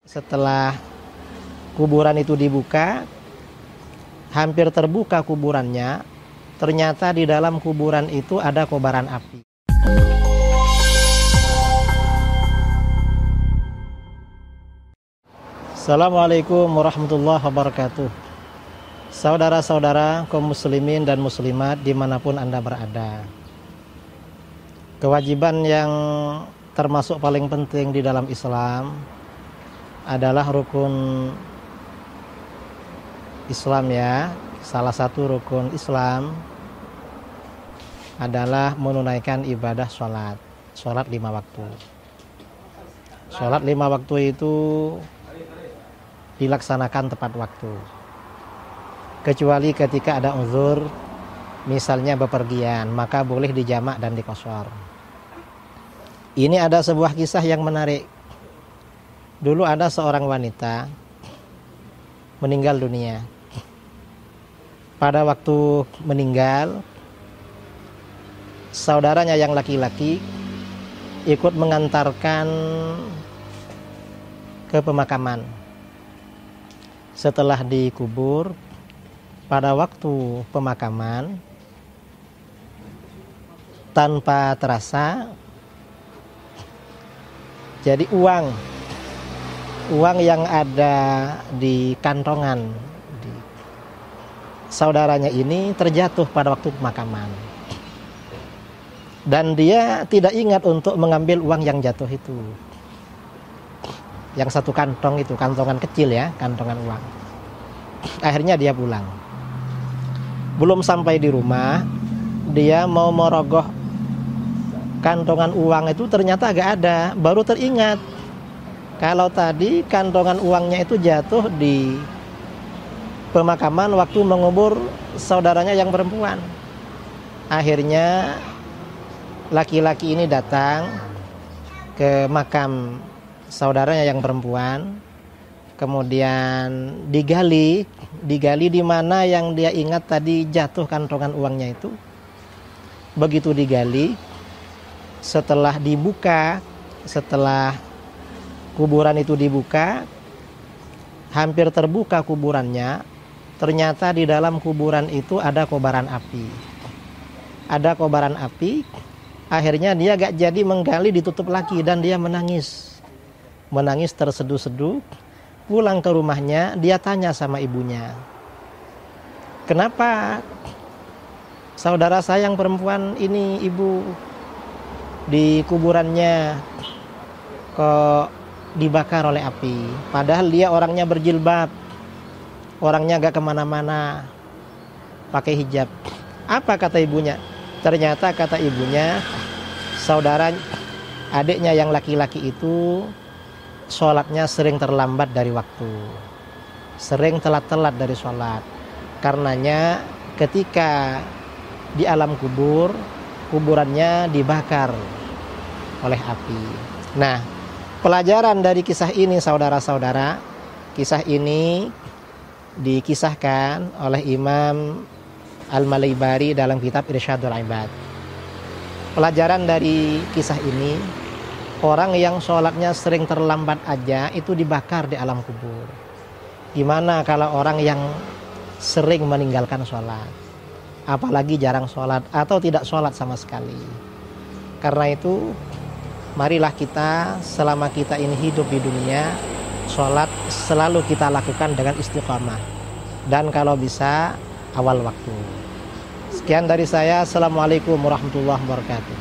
Setelah kuburan itu dibuka, hampir terbuka kuburannya, ternyata di dalam kuburan itu ada kobaran api. Assalamualaikum warahmatullahi wabarakatuh. Saudara-saudara kaum muslimin dan muslimat dimanapun Anda berada, kewajiban yang termasuk paling penting di dalam Islam adalah rukun Islam ya. Salah satu rukun Islam adalah menunaikan ibadah sholat 5 waktu. Sholat 5 waktu itu dilaksanakan tepat waktu, kecuali ketika ada uzur, misalnya bepergian, maka boleh dijamak dan dikosor. Ini ada sebuah kisah yang menarik. Dulu ada seorang wanita meninggal dunia. Pada waktu meninggal, saudaranya yang laki-laki ikut mengantarkan ke pemakaman. Setelah dikubur, pada waktu pemakaman, tanpa terasa, jadi uang yang ada di kantongan saudaranya ini terjatuh pada waktu pemakaman. Dan dia tidak ingat untuk mengambil uang yang jatuh itu. Yang satu kantong itu, kantongan kecil ya, kantongan uang. Akhirnya dia pulang. Belum sampai di rumah, dia mau merogoh kantongan uang itu, ternyata agak ada. Baru teringat kalau tadi kantongan uangnya itu jatuh di pemakaman waktu mengubur saudaranya yang perempuan. Akhirnya laki-laki ini datang ke makam saudaranya yang perempuan, kemudian digali di mana yang dia ingat tadi jatuh kantongan uangnya itu. Begitu digali, setelah kuburan itu dibuka, hampir terbuka kuburannya, ternyata di dalam kuburan itu ada kobaran api. Ada kobaran api, akhirnya dia gak jadi menggali, ditutup lagi, dan dia menangis terseduh-seduh. Pulang ke rumahnya, dia tanya sama ibunya, "Kenapa saudara saya yang perempuan ini, ibu, di kuburannya kok dibakar oleh api? Padahal dia orangnya berjilbab, orangnya gak kemana-mana, pakai hijab." Apa kata ibunya? Ternyata kata ibunya, saudara adiknya yang laki-laki itu sholatnya sering terlambat dari waktu, sering telat-telat dari sholat. Karenanya ketika di alam kubur, kuburannya dibakar oleh api. Nah, pelajaran dari kisah ini, saudara-saudara, kisah ini dikisahkan oleh Imam Al-Malaybari dalam kitab Irsyadul Ibad. Pelajaran dari kisah ini, orang yang sholatnya sering terlambat aja itu dibakar di alam kubur. Gimana kalau orang yang sering meninggalkan sholat, apalagi jarang sholat atau tidak sholat sama sekali. Karena itu, marilah kita selama kita ini hidup di dunia, sholat selalu kita lakukan dengan istiqamah, dan kalau bisa awal waktu. Sekian dari saya. Assalamualaikum warahmatullahi wabarakatuh.